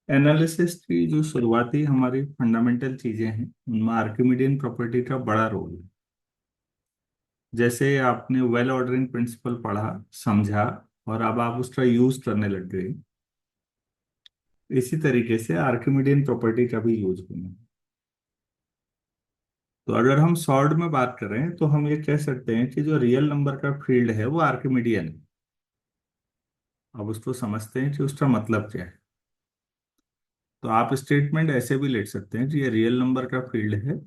Analysis की जो शुरुआती हमारी फंडामेंटल चीजें हैं उनमें आर्किमिडियन प्रॉपर्टी का बड़ा रोल है। जैसे आपने वेल ऑर्डरिंग प्रिंसिपल पढ़ा, समझा, और अब आप उसका यूज करने लग गए, इसी तरीके से आर्किमिडियन प्रॉपर्टी का भी यूज होना है। तो अगर हम शॉर्ट में बात करें तो हम ये कह सकते हैं कि जो रियल नंबर का फील्ड है वो आर्किमिडियन है। अब उसको समझते हैं कि उसका मतलब क्या है। तो आप स्टेटमेंट ऐसे भी लिख सकते हैं कि ये रियल नंबर का फील्ड है,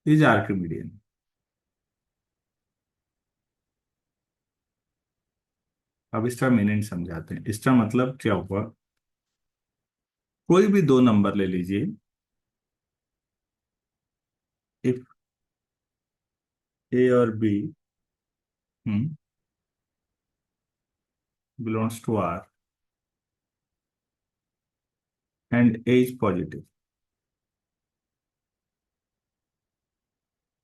इज आर्किमिडियन। अब इसका मीनिंग समझाते हैं, इसका मतलब क्या हुआ। कोई भी दो नंबर ले लीजिए, इफ ए और B belongs to R and A is positive.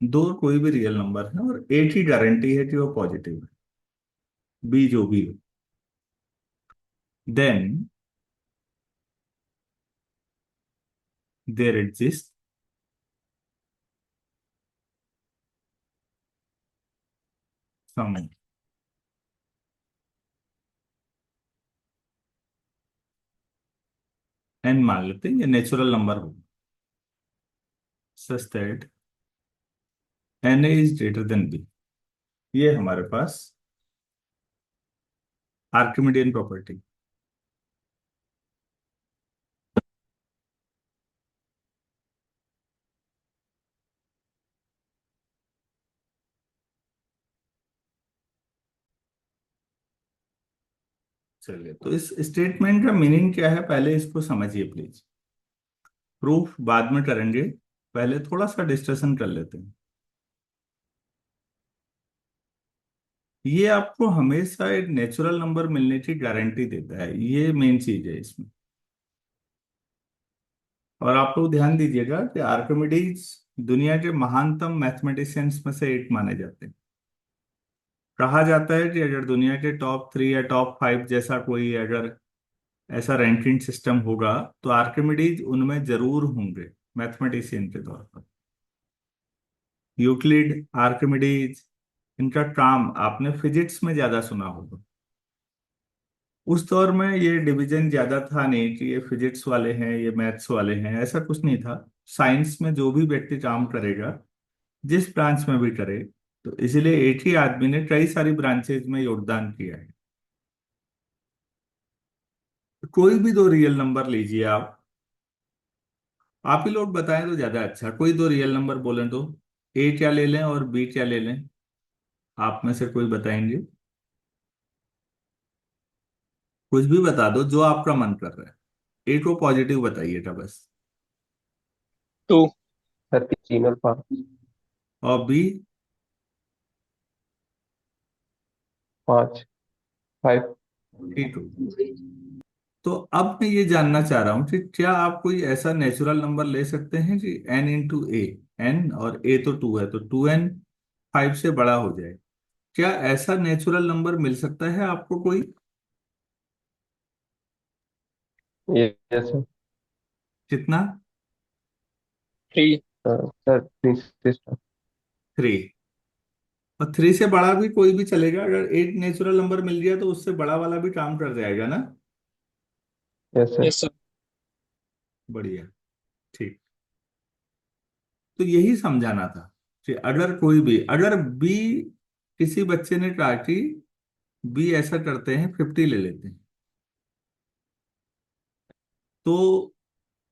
दो कोई भी रियल नंबर है और ए की गारंटी है कि वो पॉजिटिव है, बी जो भी हो। Then there exist some, N मान लेते हैं ये नेचुरल नंबर हो, such that N A is greater than B. ये हमारे पास आर्किमिडियन प्रॉपर्टी। चलिए, तो इस स्टेटमेंट का मीनिंग क्या है पहले इसको समझिए प्लीज। प्रूफ बाद में करेंगे, पहले थोड़ा सा डिस्कशन कर लेते हैं। ये आपको हमेशा एक नेचुरल नंबर मिलने की गारंटी देता है, ये मेन चीज है इसमें। और आप लोग ध्यान दीजिएगा कि आर्किमिडीज दुनिया के महानतम मैथमेटिशियंस में से एक माने जाते हैं। कहा जाता है कि अगर दुनिया के टॉप 3 या टॉप 5 जैसा कोई अगर ऐसा रैंकिंग सिस्टम होगा तो आर्किमिडीज उनमें जरूर होंगे मैथमेटिशियन के तौर पर। यूक्लिड, आर्किमिडीज, इनका काम आपने फिजिक्स में ज्यादा सुना होगा। उस दौर में ये डिवीजन ज्यादा था नहीं कि ये फिजिक्स वाले हैं ये मैथ्स वाले हैं, ऐसा कुछ नहीं था। साइंस में जो भी व्यक्ति काम करेगा, जिस ब्रांच में भी करे, तो इसलिए एक ही आदमी ने कई सारी ब्रांचेज में योगदान किया है। कोई भी दो रियल नंबर लीजिए आप ही लोग बताएं तो ज्यादा अच्छा। कोई दो रियल नंबर बोलें तो ए क्या ले लें और बी क्या ले लें, आप में से कोई बताएंगे? कुछ भी बता दो जो आपका मन कर रहा है, ए को पॉजिटिव बताइएगा बस। टू। सर 3 और 5। और बी? 5 5। ठीक हो। तो अब मैं ये जानना चाह रहा हूँ कि क्या आप कोई ऐसा नेचुरल नंबर ले सकते हैं कि एन इंटू ए, एन और ए तो 2 है तो 2n 5 से बड़ा हो जाए। क्या ऐसा नेचुरल नंबर मिल सकता है आपको कोई? Yes sir. कितना? 3। Sir 3 sister. 3? और 3 से बड़ा भी कोई भी चलेगा, अगर एक नेचुरल नंबर मिल गया तो उससे बड़ा वाला भी काम कर जाएगा ना? Yes sir. Yes sir. बढ़िया। ठीक। तो यही समझाना था कि अगर कोई भी, अगर बी, किसी बच्चे ने कहा कि बी ऐसा करते हैं 50 ले लेते हैं, तो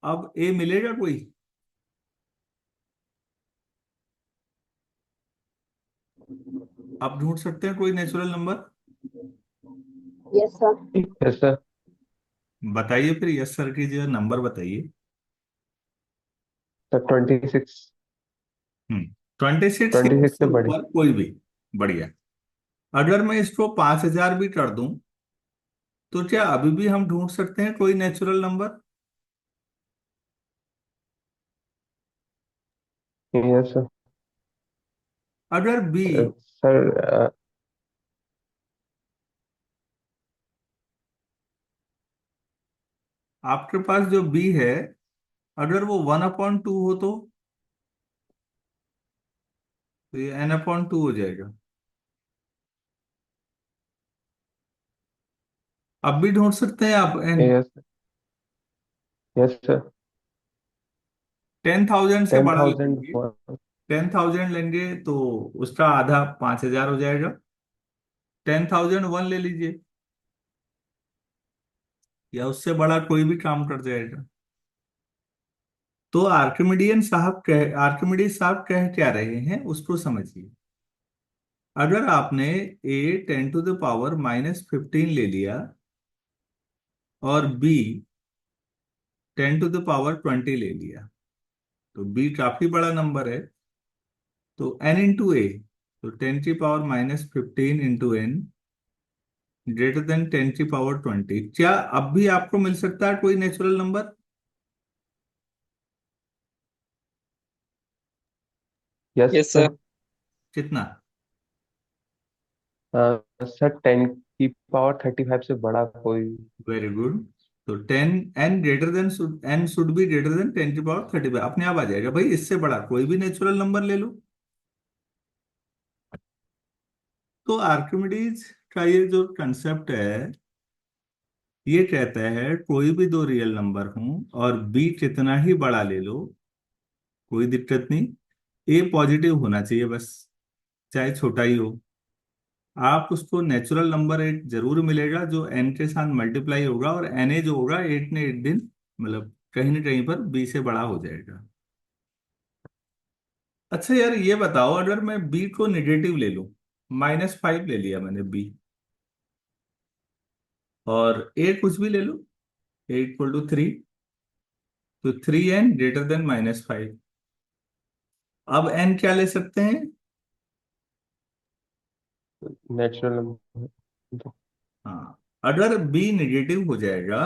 अब ए मिलेगा कोई? आप ढूंढ सकते हैं कोई natural number? Yes sir. Yes sir. बताइए फिर, यस सर कीजिए, नंबर बताइए। सर 26। 26 या 26 उससे से बड़ी। ऊपर कोई भी। बढ़िया। अगर मैं इसको 5000 भी कर दूं तो क्या अभी भी हम ढूंढ सकते हैं कोई नेचुरल नंबर? Yes sir. अगर बी, सर आपके पास जो बी है, अगर वो 1/2 हो तो ये n/2 हो जाएगा। अब भी ढूंढ सकते हैं आप n। यस। Yes sir. 10,000 से टेन बड़ा थाउजेंड लेंगे। 10,000 लेंगे तो उसका आधा 5,000 हो जाएगा। 10,001 ले लीजिए, या उससे बड़ा कोई भी काम कर जाएगा। तो आर्किमिडीज साहब कह क्या रहे हैं उसको समझिए। अगर आपने ए 10 to the power -15 ले लिया और बी 10 to the power 20 ले लिया, तो बी काफी बड़ा नंबर है। तो n इंटू ए, तो 10 की power -15 into n greater than 10 की पावर 20। क्या अब भी आपको मिल सकता है कोई natural number? Yes yes sir. Sir. कितना? सर 10 की पावर 35 से बड़ा कोई। Very good. तो 10 N greater than N should be greater than 10 की पावर 35, अपने आप आ जाएगा भाई। इससे बड़ा कोई भी नेचुरल नंबर ले लो। तो आर्किमिडीज का ये जो कंसेप्ट है, ये कहता है कोई भी दो रियल नंबर हों और बी कितना ही बड़ा ले लो, कोई दिक्कत नहीं। ए पॉजिटिव होना चाहिए बस, चाहे छोटा ही हो। आप उसको नेचुरल नंबर एक जरूर मिलेगा जो एन के साथ मल्टीप्लाई होगा, और एन ए जो होगा एट ने एक दिन, मतलब कहीं ना कहीं पर बी से बड़ा हो जाएगा। अच्छा यार, ये बताओ, अगर मैं बी को निगेटिव ले लूं, -5 ले लिया मैंने बी, और ए कुछ भी ले लो, A = 3, तो 3n ग्रेटर देन -5। अब n क्या ले सकते हैं? Natural number. हाँ, अगर b निगेटिव हो जाएगा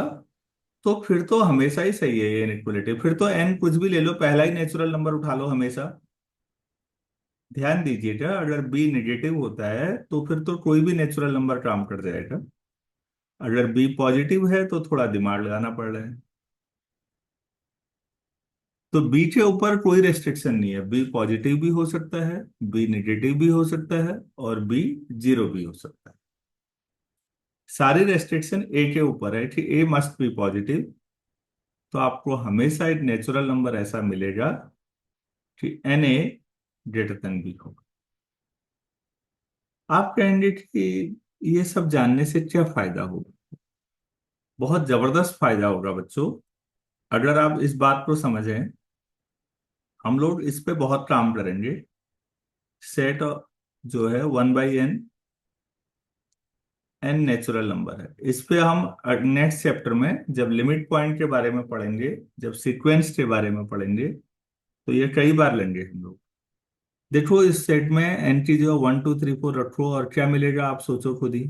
तो फिर तो हमेशा ही सही है ये इनइक्वलिटी। फिर तो n कुछ भी ले लो, पहला ही नेचुरल नंबर उठा लो हमेशा। ध्यान दीजिएगा, अगर b निगेटिव होता है तो फिर तो कोई भी नेचुरल नंबर काम कर जाएगा। अगर b पॉजिटिव है तो थोड़ा दिमाग लगाना पड़ रहा है। तो बी के ऊपर कोई रेस्ट्रिक्शन नहीं है, बी पॉजिटिव भी हो सकता है, बी निगेटिव भी हो सकता है, और बी जीरो भी हो सकता है। सारी रेस्ट्रिक्शन ए के ऊपर है कि ए मस्ट बी पॉजिटिव। तो आपको हमेशा एक नेचुरल नंबर ऐसा मिलेगा कि एन ए ग्रेटर देन बी होगा। आप कहेंगे कि ये सब जानने से क्या फायदा होगा? बहुत जबरदस्त फायदा होगा बच्चों। अगर आप इस बात को समझें, हम लोग इस पे बहुत काम करेंगे। सेट जो है 1/n, एन नेचुरल नंबर है। इस पे हम नेक्स्ट चैप्टर में जब लिमिट पॉइंट के बारे में पढ़ेंगे, जब सीक्वेंस के बारे में पढ़ेंगे, तो ये कई बार लेंगे हम लोग। देखो, इस सेट में एन की जो 1 2 3 4 रखो, और क्या मिलेगा आप सोचो खुद ही।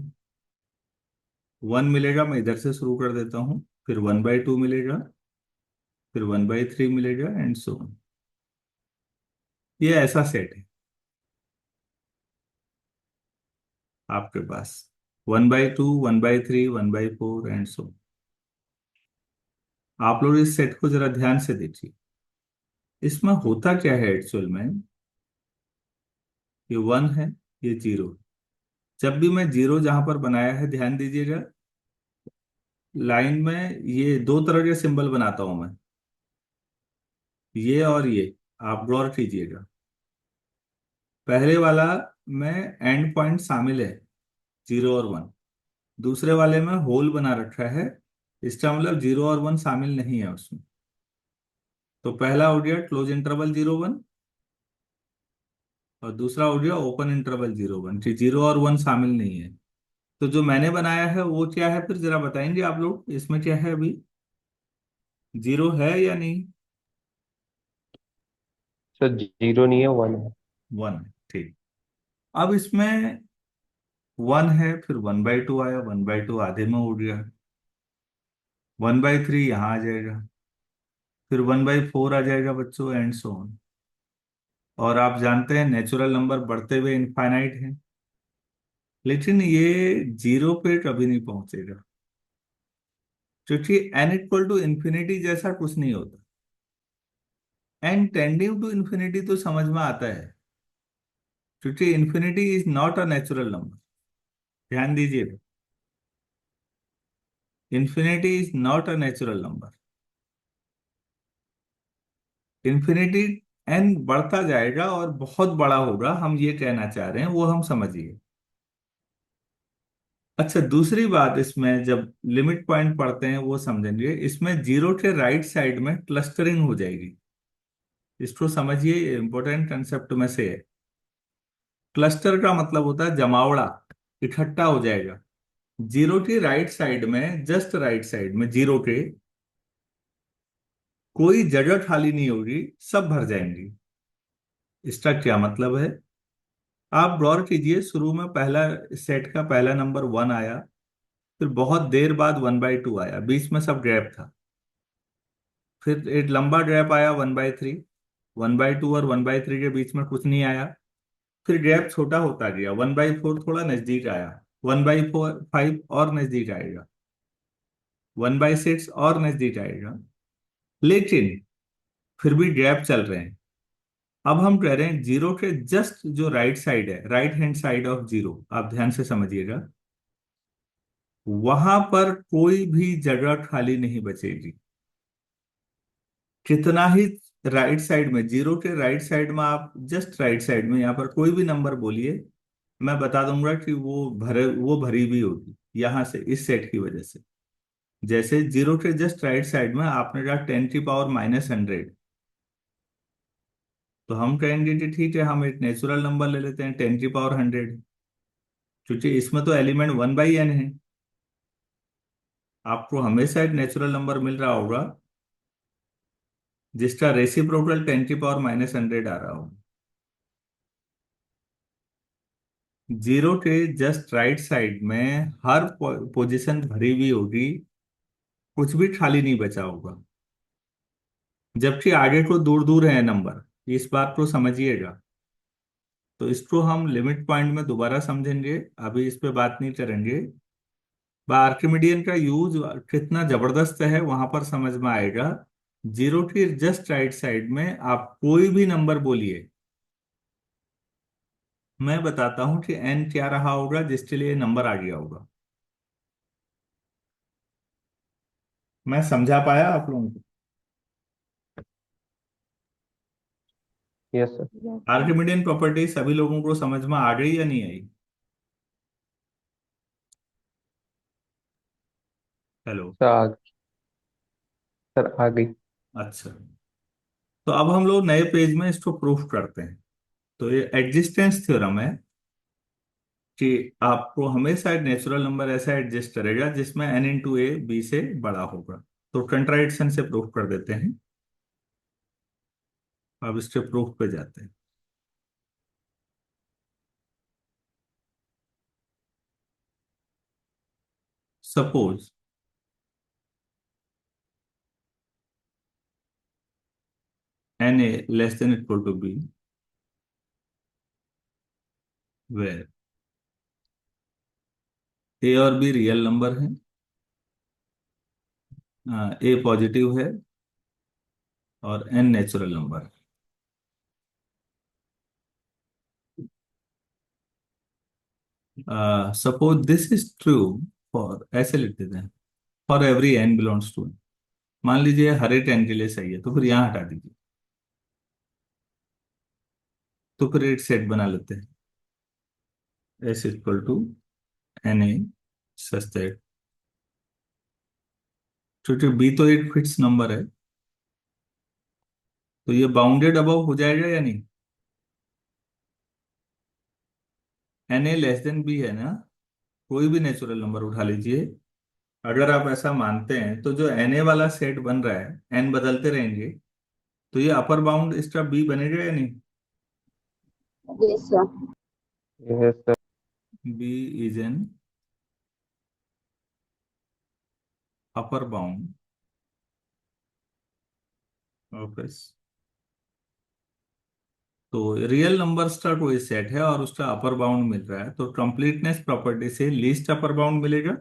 1 मिलेगा, मैं इधर से शुरू कर देता हूँ, फिर 1/2 मिलेगा, फिर 1/3 मिलेगा, एंड सो ऑन। ये ऐसा सेट है आपके पास, 1/2, 1/3, 1/4, एंड सो। आप लोग इस सेट को जरा ध्यान से देखिए। इसमें होता क्या है एक्चुअल में, ये 1 है, ये 0। जब भी मैं जीरो जहां पर बनाया है, ध्यान दीजिएगा, लाइन में ये दो तरह के सिंबल बनाता हूं मैं, ये और ये। आप गौर कीजिएगा, पहले वाला में एंड पॉइंट शामिल है, 0 और 1। दूसरे वाले में होल बना रखा है, इसका मतलब 0 और 1 शामिल नहीं है उसमें। तो पहला हो गया क्लोज इंटरवल 0 1, और दूसरा हो गया ओपन इंटरवल 0 1, कि 0 और 1 शामिल नहीं है। तो जो मैंने बनाया है वो क्या है, फिर जरा बताएंगे आप लोग, इसमें क्या है अभी? 0 है या नहीं? सर 0 नहीं है, 1 है। 1 है, ठीक। अब इसमें 1 है, फिर 1/2 आया, 1/2 आधे में उड़ गया, 1/3 यहाँ आ जाएगा, फिर 1/4 आ जाएगा बच्चों, एंड सो ऑन। और आप जानते हैं नेचुरल नंबर बढ़ते हुए इनफाइनाइट है, लेकिन ये जीरो पे कभी नहीं पहुंचेगा। क्योंकि एन इक्वल टू इन्फिनिटी जैसा कुछ नहीं होता। एन टेंडिंग टू इन्फिनिटी तो समझ में आता है, क्योंकि infinity is not a natural number. ध्यान दीजिए, infinity is not a natural number. Infinity N बढ़ता जाएगा और बहुत बड़ा होगा, हम ये कहना चाह रहे हैं, वो हम समझिए। अच्छा, दूसरी बात इसमें जब लिमिट पॉइंट पढ़ते हैं वो समझेंगे, इसमें जीरो के राइट साइड में क्लस्टरिंग हो जाएगी। इसको समझिए, इंपॉर्टेंट कंसेप्ट में से है। क्लस्टर का मतलब होता है जमावड़ा, इकट्ठा हो जाएगा। जीरो के राइट साइड में, जस्ट राइट साइड में जीरो के कोई जगह खाली नहीं होगी, सब भर जाएंगी। इसका क्या मतलब है? आप गौर कीजिए, शुरू में पहला सेट का पहला नंबर वन आया, फिर बहुत देर बाद वन बाई टू आया, बीच में सब गैप था। फिर एक लंबा गैप आया one by three. One by two और वन बाई थ्री के बीच में कुछ नहीं आया। फिर गैप छोटा होता गया, वन बाई फोर थोड़ा नजदीक आया, वन बाई फोर फाइव और नजदीक आएगा, वन बाई सिक्स और नजदीक आएगा। लेकिन फिर भी गैप चल रहे हैं। अब हम कह रहे हैं जीरो के जस्ट जो राइट साइड है, right hand side of zero, आप ध्यान से समझिएगा, वहां पर कोई भी जगह खाली नहीं बचेगी। कितना ही राइट साइड में, जीरो के राइट साइड में, आप जस्ट राइट साइड में यहाँ पर कोई भी नंबर बोलिए, मैं बता दूंगा कि वो भरी भी होगी यहां से, इस सेट की वजह से। जैसे जीरो के जस्ट राइट साइड में आपने कहा 10⁻⁻100, तो हम कहेंगे कि ठीक है, हम एक नेचुरल नंबर ले लेते हैं 10⁻100, क्योंकि इसमें तो एलिमेंट वन बाई एन है। आपको हमेशा एक नेचुरल नंबर मिल रहा होगा जिसका रेसिप्रोकल 10⁻⁻100 आ रहा हो। जीरो के जस्ट राइट साइड में हर पोजीशन भरी हुई होगी, कुछ भी खाली नहीं बचा होगा, जबकि आगे को दूर दूर है नंबर। इस बात को समझिएगा। तो इसको हम लिमिट पॉइंट में दोबारा समझेंगे, अभी इस पे बात नहीं करेंगे। आर्किमिडियन का यूज कितना जबरदस्त है वहां पर समझ में आएगा। जीरो के जस्ट राइट साइड में आप कोई भी नंबर बोलिए, मैं बताता हूं कि एन क्या रहा होगा जिसके लिए नंबर आ गया होगा। मैं समझा पाया आप लोगों को? Yes sir. Yes, sir. Archimedean property सभी लोगों को समझ में आ गई या नहीं आई? हेलो। सर आ गई। अच्छा, तो अब हम लोग नए पेज में इसको प्रूफ करते हैं। तो ये एग्जिस्टेंस थ्योरम है कि आपको हमेशा एक नेचुरल नंबर ऐसा एडजस्ट करेगा जिसमें एन इंटू ए बी से बड़ा होगा। तो कंट्राडिक्शन से प्रूफ कर देते हैं। अब इसके प्रूफ पे जाते हैं। Suppose n a less than equal to b, where a और बी रियल नंबर है, ए पॉजिटिव है और एन नेचुरल नंबर है। Suppose this is true for, ऐसे लिख देते हैं, for every n belongs to. मान लीजिए हर एक एन के लिए सही है, तो फिर यहां हटा दीजिए। तो फिर एक सेट बना लेते हैं, S equal to N A such that, क्योंकि बी तो एक फिक्स नंबर है, तो ये बाउंडेड अबव हो जाएगा या नहीं? N a less than b है ना, कोई भी नेचुरल नंबर उठा लीजिए। अगर आप ऐसा मानते हैं तो जो एन ए वाला सेट बन रहा है, एन बदलते रहेंगे, तो ये अपर बाउंड इसका बी बनेगा या नहीं? Yes, sir. Yes sir. B is an upper bound of S. तो रियल नंबर्स का कोई सेट है और उसका अपर बाउंड मिल रहा है, तो कंप्लीटनेस प्रॉपर्टी से लीस्ट अपर बाउंड मिलेगा।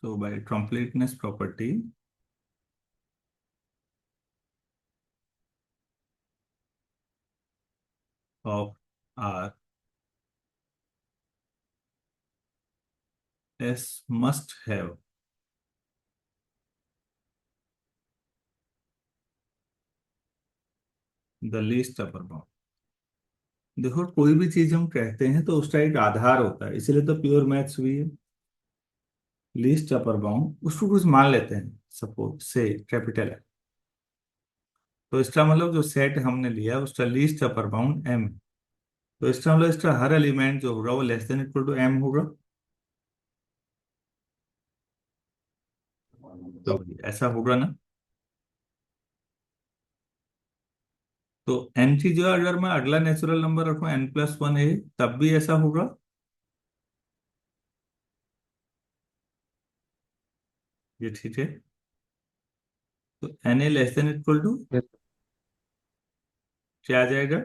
तो by completeness property of R, S must have the least upper bound. देखो, कोई भी चीज हम कहते हैं तो उसका एक आधार होता है, इसलिए तो प्योर मैथ्स हुई है। लीस्ट अपर बाउंड उसको कुछ मान लेते हैं, सपोज से कैपिटल है, तो इसका मतलब जो सेट हमने लिया उसका लीस्ट अपर बाउंड एम, तो इसका मतलब इसका हर एलिमेंट जो होगा वो less than equal to m होगा। तो ऐसा होगा ना। तो एन की जो अगर मैं अगला नेचुरल नंबर रखूं n+1 है, तब भी ऐसा होगा। ये ठीक है। तो n a less than equal to yes. क्या आ जाएगा?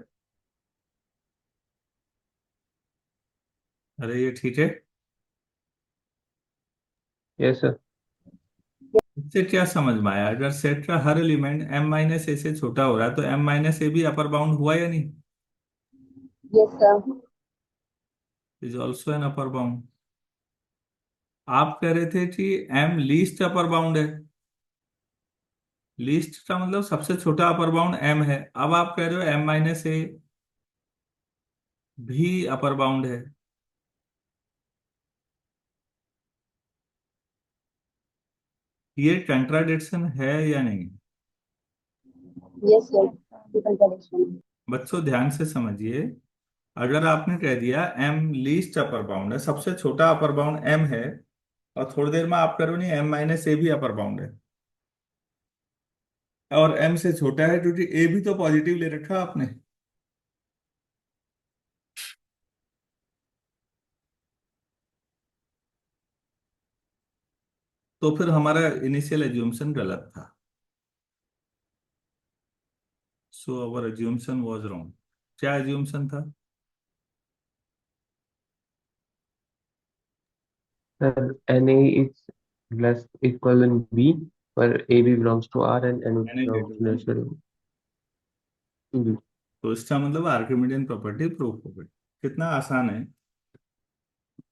अरे ये ठीक है। Yes sir. इससे क्या समझ में आया, अगर सेट का हर एलिमेंट m-a से छोटा हो रहा है तो m-a भी अपर बाउंड हुआ या नहीं? Yes, sir. Is also an upper bound. आप कह रहे थे कि m लीस्ट अपर बाउंड है, लीस्ट का मतलब सबसे छोटा अपर बाउंड m है। अब आप कह रहे हो m-a भी अपर बाउंड है। ये कंट्राडिक्शन है या नहीं? Yes, sir. The contradiction. बच्चों ध्यान से समझिए, अगर आपने कह दिया m लीस्ट अपर बाउंड है, सबसे छोटा अपर बाउंड m है, और थोड़ी देर में आप करो नहीं m-a भी अपर बाउंड है, और m से छोटा है क्योंकि a भी तो पॉजिटिव ले रखा आपने, तो फिर हमारा इनिशियल एज्यूमशन गलत था। So our assumption was wrong. क्या एज्यूमशन था? Sir n A is less equal than b, पर a b belongs to R and n मैंने बिलोंग्स टू नेचुरल बी। तो इसका मतलब आर्किमिडियन प्रॉपर्टी प्रूफ हो गई। कितना आसान है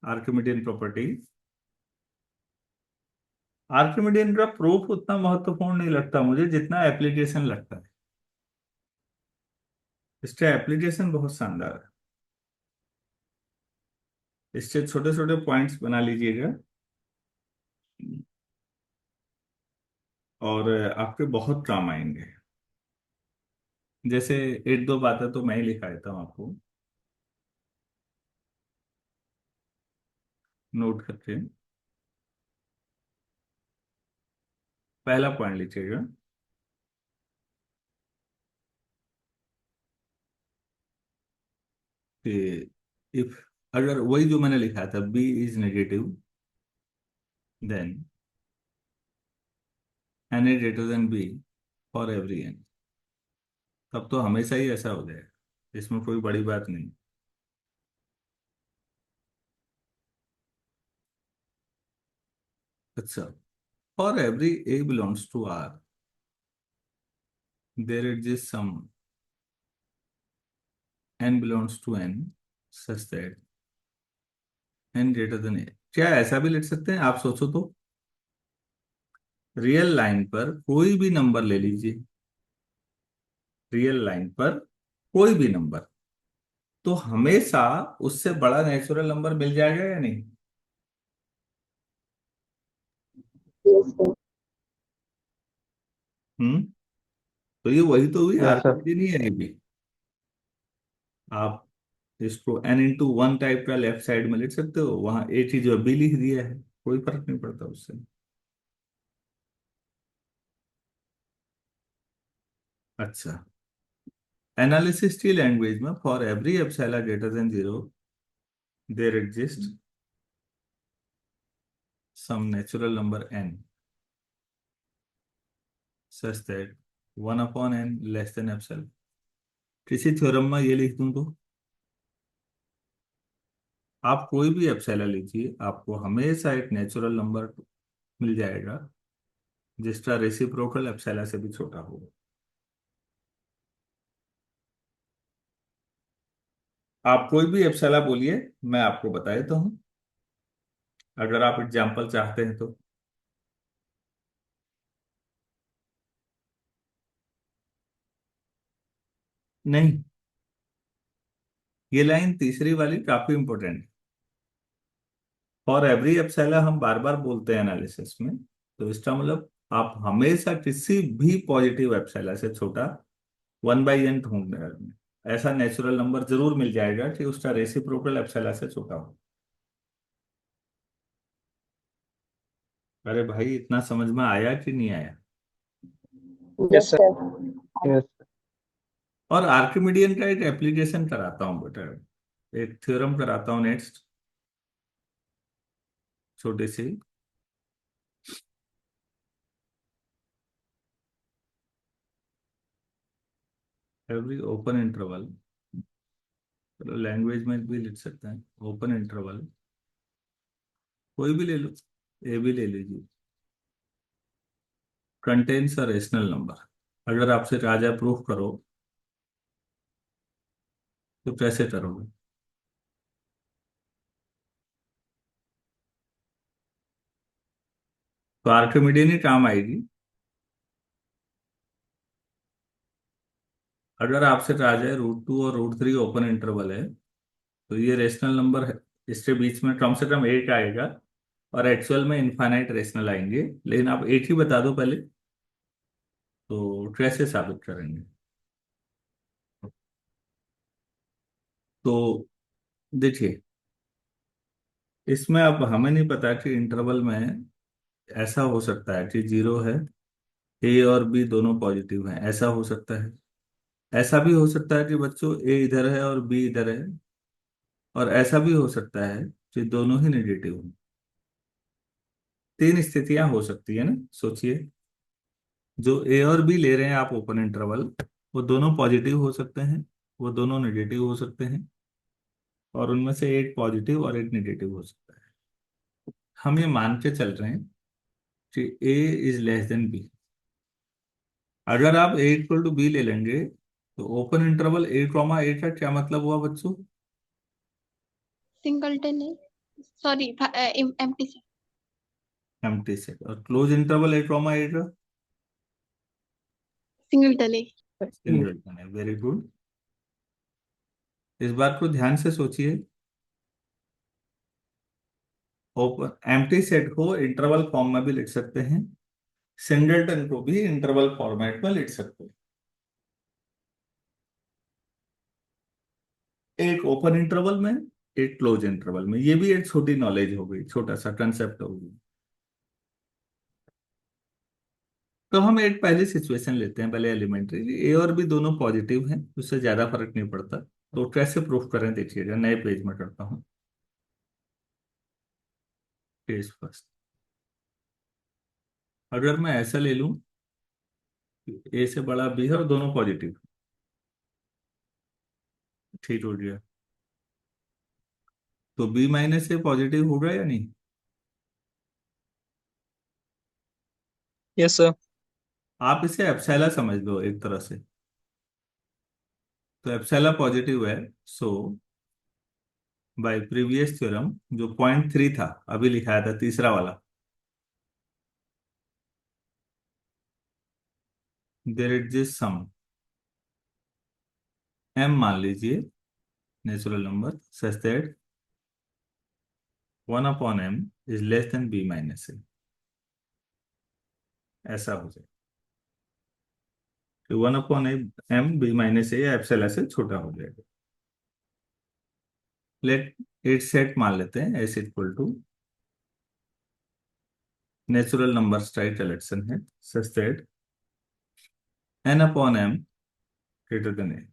आर्किमिडियन प्रॉपर्टी। आर्किमिडियन का प्रूफ उतना महत्वपूर्ण नहीं लगता मुझे जितना एप्लीकेशन लगता है। इसका एप्लीकेशन बहुत शानदार है। इससे छोटे छोटे पॉइंट्स बना लीजिएगा और आपके बहुत काम आएंगे। जैसे एक दो बातें तो मैं ही लिखा देता हूँ आपको नोट करके। पहला पॉइंट लिखिएगा कि इफ, अगर वही जो मैंने लिखा था b is negative then n A greater than b for every n, तब तो हमेशा ही ऐसा हो जाएगा, इसमें कोई बड़ी बात नहीं। अच्छा, for every a belongs to R there exist some n belongs to N such that n greater than a. क्या ऐसा भी लिख सकते हैं? आप सोचो तो, रियल लाइन पर कोई भी नंबर ले लीजिए, रियल लाइन पर कोई भी नंबर, तो हमेशा उससे बड़ा नेचुरल नंबर मिल जाएगा या नहीं? Yes, sir. हम्म। तो ये वही तो हुई यस सर। आर्किमिडीयन ही है ये भी। आप इसको n×1 टाइप का लेफ्ट साइड में लिख सकते हो, वहां ए चीज जो बी लिख दिया है, कोई फर्क नहीं पड़ता उससे। अच्छा, एनालिसिस की लैंग्वेज में for every epsilon greater than 0 there exist some natural number n such that 1/n less than epsilon. किसी थ्योरम में ये लिख दूं तो आप कोई भी एप्सिलॉन लीजिए, आपको हमेशा एक नेचुरल नंबर मिल जाएगा जिसका रेसिप्रोकल एप्सिलॉन से भी छोटा होगा। आप कोई भी एप्सिलॉन बोलिए, मैं आपको बता देता हूँ, अगर आप एग्जाम्पल चाहते हैं तो। नहीं, ये लाइन तीसरी वाली काफी इंपॉर्टेंट है। फॉर एवरी एप्सिलॉन हम बार बार बोलते हैं एनालिसिस में, तो इसका मतलब आप हमेशा किसी भी पॉजिटिव एप्सिलॉन से छोटा 1/n ढूंढने में ऐसा नेचुरल नंबर जरूर मिल जाएगा कि उसका रेसिप्रोकल एप्सिलॉन से छोटा हो। अरे भाई, इतना समझ में आया कि नहीं आया? Yes, sir. Yes. और आर्किमिडियन का एक एप्लीकेशन कराता हूँ बेटा, एक थ्योरम कराता हूँ नेक्स्ट, छोटी सी। एवरी ओपन इंटरवल, चलो लैंग्वेज में भी लिख सकते हैं, ओपन इंटरवल कोई भी ले लो, ए भी ले लीजिए, कंटेन्स अ रेशनल नंबर। अगर आपसे राजा प्रूफ करो तो कैसे करोगे? तो आर्किमिडियन ही काम आएगी। अगर आपसे कहा जाए √2 और √3 ओपन इंटरवल है, तो ये रेशनल नंबर है, इसके बीच में कम से कम एक आएगा, और एक्चुअल में इनफाइनाइट रेशनल आएंगे, लेकिन आप एक ही बता दो पहले, तो कैसे साबित करेंगे? तो देखिए, इसमें अब हमें नहीं पता कि इंटरवल में ऐसा हो सकता है कि 0 है, ए और बी दोनों पॉजिटिव हैं, ऐसा हो सकता है। ऐसा भी हो सकता है कि बच्चों ए इधर है और बी इधर है, और ऐसा भी हो सकता है कि दोनों ही नेगेटिव हैं। तीन स्थितियां हो सकती है ना, सोचिए। जो ए और बी ले रहे हैं आप ओपन इंटरवल, वो दोनों पॉजिटिव हो सकते हैं, वो दोनों नेगेटिव हो सकते हैं, और उनमें से एक पॉजिटिव और एक नेगेटिव हो सकता है। हम ये मान के चल रहे हैं कि ए इज लेस देन बी। अगर आप ए इक्वल टू बी ले लेंगे, तो ओपन इंटरवल ए का क्या मतलब हुआ बच्चों? सिंगलटन है, sorry empty set. Empty set. और क्लोज इंटरवल ए का सिंगलटन है। सिंगलटन है। Very good. इस बात को ध्यान से सोचिए। ओपन एम्प्टी सेट को इंटरवल फॉर्म में भी लिख सकते हैं, सिंगलटन को भी इंटरवल फॉर्मेट में लिख सकते हैं। एक ओपन इंटरवल में, एक क्लोज इंटरवल में। ये भी एक छोटी नॉलेज हो गई, छोटा सा कंसेप्ट हो गई। तो हम एक पहली सिचुएशन लेते हैं, पहले एलिमेंट्री, ए और बी दोनों पॉजिटिव हैं, उससे ज्यादा फर्क नहीं पड़ता। तो कैसे प्रूफ करें देखिएगा, नए पेज में करता हूँ। Page first. अगर मैं ऐसा ले लूं, ए से बड़ा बी है और दोनों पॉजिटिव, ठीक हो गया। तो बी माइनस ए पॉजिटिव होगा या नहीं? Yes sir. आप इसे एप्सिलॉन समझ लो एक तरह से। तो एप्सिलॉन पॉजिटिव है, सो बाय प्रीवियस थ्योरम, जो 0.3 था अभी लिखाया था तीसरा वाला, देयर एग्जिस्ट सम एम, मान लीजिए natural number, such that 1/m is less than b minus a. ऐसा हो जाए तो 1/m b minus A epsilon से छोटा हो जाएगा। लेट इट सेट मान लेते हैं S equal to natural number type collection है, such that n/m greater than a.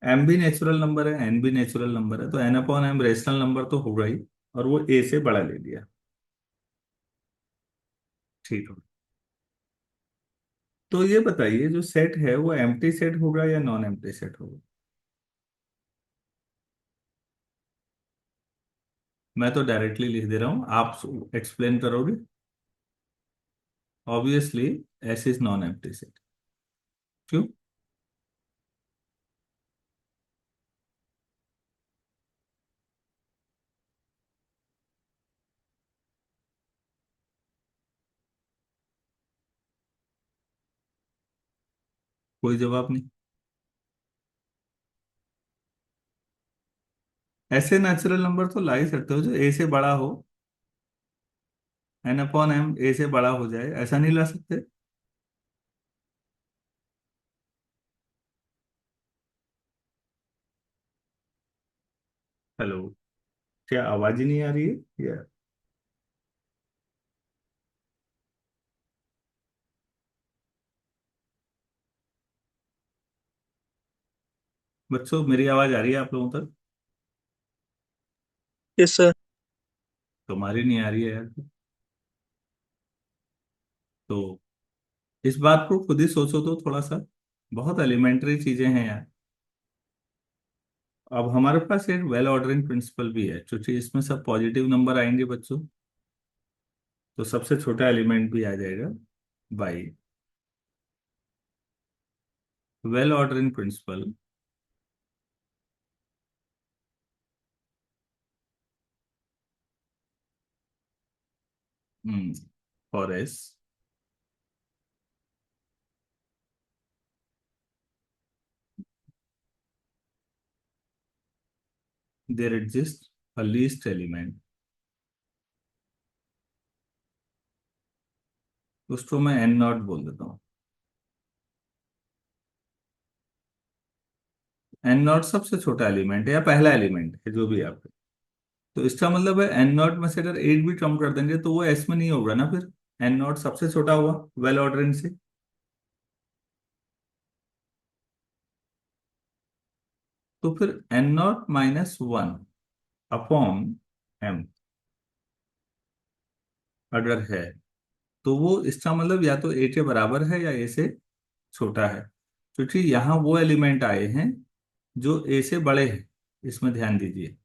M भी नेचुरल नंबर है, एन भी नेचुरल नंबर है, तो n/m रेशनल नंबर तो होगा ही, और वो ए से बड़ा ले लिया। ठीक हो। तो ये बताइए, जो सेट है वो एम्प्टी सेट होगा या नॉन एम्प्टी सेट होगा? मैं तो डायरेक्टली लिख दे रहा हूं, आप एक्सप्लेन करोगे। Obviously S is non empty set. क्यों? कोई जवाब नहीं। ऐसे नेचुरल नंबर तो ला ही सकते हो जो ए से बड़ा हो, एन अपॉन एम ए से बड़ा हो जाए, ऐसा नहीं ला सकते? हेलो, क्या आवाज ही नहीं आ रही है या? बच्चों मेरी आवाज आ रही है आप लोगों तक? Yes, sir. तुम्हारी नहीं आ रही है यार। तो इस बात को खुद ही सोचो तो थोड़ा सा, बहुत एलिमेंट्री चीजें हैं यार। अब हमारे पास एक वेल ऑर्डरिंग प्रिंसिपल भी है, क्योंकि इसमें सब पॉजिटिव नंबर आएंगे बच्चों, तो सबसे छोटा एलिमेंट भी आ जाएगा by well ordering principle. For S there exist a least element, उसको मैं एन नॉट बोल देता हूँ। एन नॉट सबसे छोटा एलिमेंट है या पहला एलिमेंट है, जो भी आपके। तो इसका मतलब है एन नॉट में से अगर 8 भी कम कर देंगे तो वो एस में नहीं होगा ना फिर। एन नॉट सबसे छोटा हुआ वेल ऑर्डरिंग से। तो फिर n not minus one upon m अगर है, तो वो इसका मतलब या तो ए के बराबर है या ए से छोटा है, क्योंकि यहाँ वो एलिमेंट आए हैं जो ए से बड़े हैं। इसमें ध्यान दीजिए,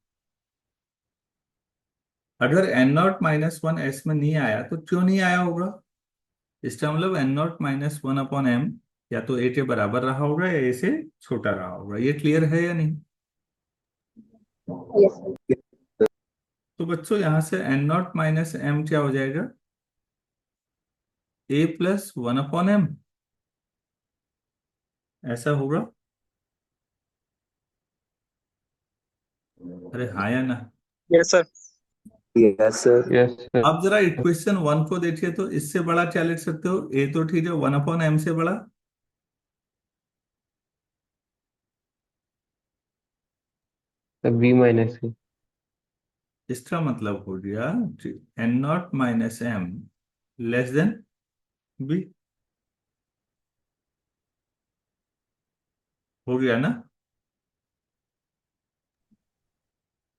अगर n not minus one S में नहीं आया तो क्यों नहीं आया होगा? इसका मतलब n not minus one upon m या तो ए के बराबर रहा होगा या ए से छोटा रहा होगा। ये क्लियर है या नहीं? Yes, sir. तो बच्चों यहां से एन नॉट माइनस एम क्या हो जाएगा? ए प्लस वन अपॉन एम, ऐसा होगा। अरे हाँ या ना? Yes, sir. Yes, sir. Yes, sir. आप जरा इक्वेशन वन को देखिए, तो इससे बड़ा क्या लिख सकते हो? ए तो ठीक है, वन अपॉन एम से बड़ा। The B minus C. इसका मतलब हो गया n not minus m less than b. हो गया ना?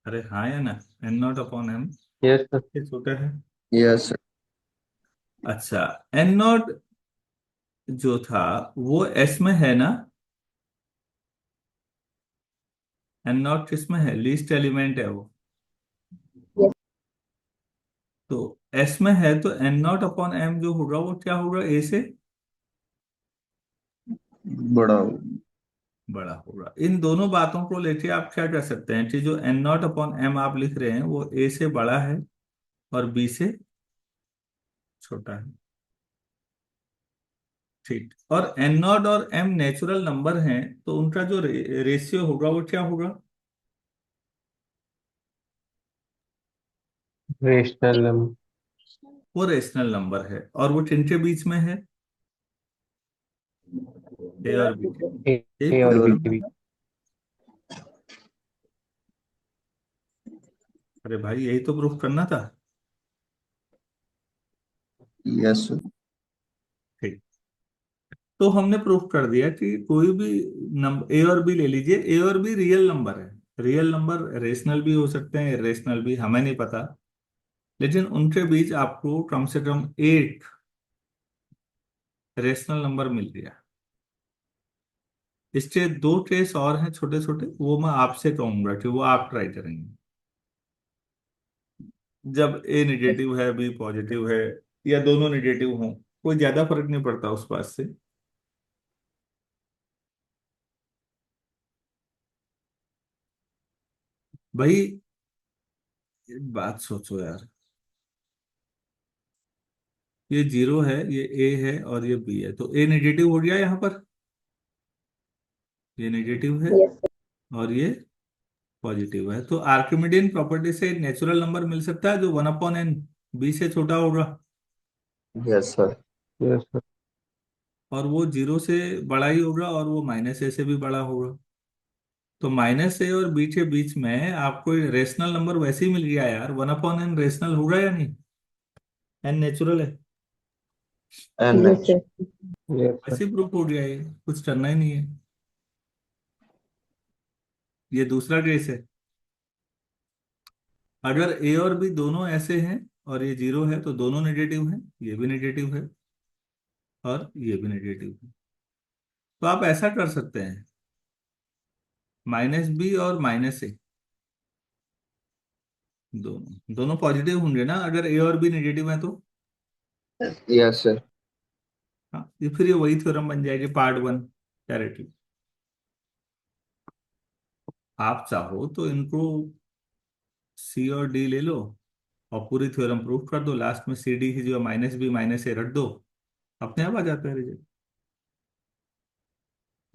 अरे हाँ या ना? N not upon m Yes, sir. ये छोटा है। Yes, sir. अच्छा, एन नॉट जो था वो एस में है ना? एन नॉट किस में है? लीस्ट एलिमेंट है वो। Yes. तो एस में है तो एन नॉट अपॉन एम जो होगा वो क्या होगा? ए से बड़ा बड़ा होगा। इन दोनों बातों को लेके आप क्या कर सकते हैं कि जो एन नॉट अपॉन एम आप लिख रहे हैं वो ए से बड़ा है और बी से छोटा है। ठीक, और एन नॉट और एम नेचुरल नंबर हैं, तो उनका जो रेशियो होगा वो क्या होगा? Rational number. वो रेशनल नंबर है, और वो किनके बीच में है? ए और बी के बीच। A, ठीक। A और और B के बीच. अरे भाई यही तो प्रूफ करना था। yes, sir. ठीक, तो हमने प्रूफ कर दिया कि कोई भी नंबर ए और बी ले लीजिए, ए और बी रियल नंबर है। रियल नंबर रेशनल भी हो सकते हैं, इरेशनल भी, हमें नहीं पता, लेकिन उनके बीच आपको कम से कम एक रेशनल नंबर मिल गया। इसके दो केस और हैं छोटे छोटे, वो मैं आपसे कहूंगा कि वो आप ट्राई करेंगे। जब ए नेगेटिव है बी पॉजिटिव है या दोनों नेगेटिव हों, कोई ज्यादा फर्क नहीं पड़ता उस बात से। भाई एक बात सोचो यार, ये जीरो है, ये ए है और ये बी है, तो ए नेगेटिव हो गया यहाँ पर, ये नेगेटिव है Yes, sir. और ये पॉजिटिव है। तो आर्किमिडियन प्रॉपर्टी से नेचुरल नंबर मिल सकता है जो 1/n बी से छोटा होगा, Yes, sir. Yes, sir. और वो जीरो से बड़ा ही होगा और वो माइनस ए से भी बड़ा होगा। तो माइनस ए और बी के बीच में आपको रेशनल नंबर वैसे ही मिल गया यार, 1/n रेशनल होगा या नहीं? एन नेचुरल है, And Yes, sir. Yes, sir. वैसे प्रूफ हो गया, ये कुछ करना ही नहीं है। ये दूसरा केस है, अगर ए और बी दोनों ऐसे हैं और ये जीरो है तो दोनों नेगेटिव हैं, ये भी नेगेटिव है और ये भी नेगेटिव है। तो आप ऐसा कर सकते हैं, माइनस बी और माइनस ए दोनों दोनों पॉजिटिव होंगे ना अगर ए और बी नेगेटिव है तो। yes, sir. हाँ, ये फिर ये वही थ्योरम बन जाएगी, पार्ट वन डायरेक्टली। आप चाहो तो इनको सी और डी ले लो और पूरी थ्योरम प्रूफ कर दो, लास्ट में सी डी की जो माइनस बी माइनस ए रख दो, अपने आप आ जाता है रिजल्ट।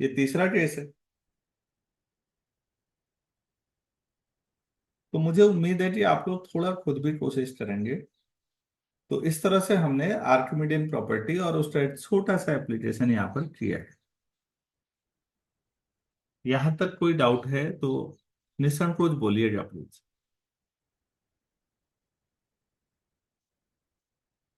ये तीसरा केस है। तो मुझे उम्मीद है कि आप लोग थोड़ा खुद भी कोशिश करेंगे। तो इस तरह से हमने आर्किमिडियन प्रॉपर्टी और उसका एक छोटा सा एप्लीकेशन यहाँ पर किया है। यहां तक कोई डाउट है तो निसंकोच बोलिएगा प्लीज।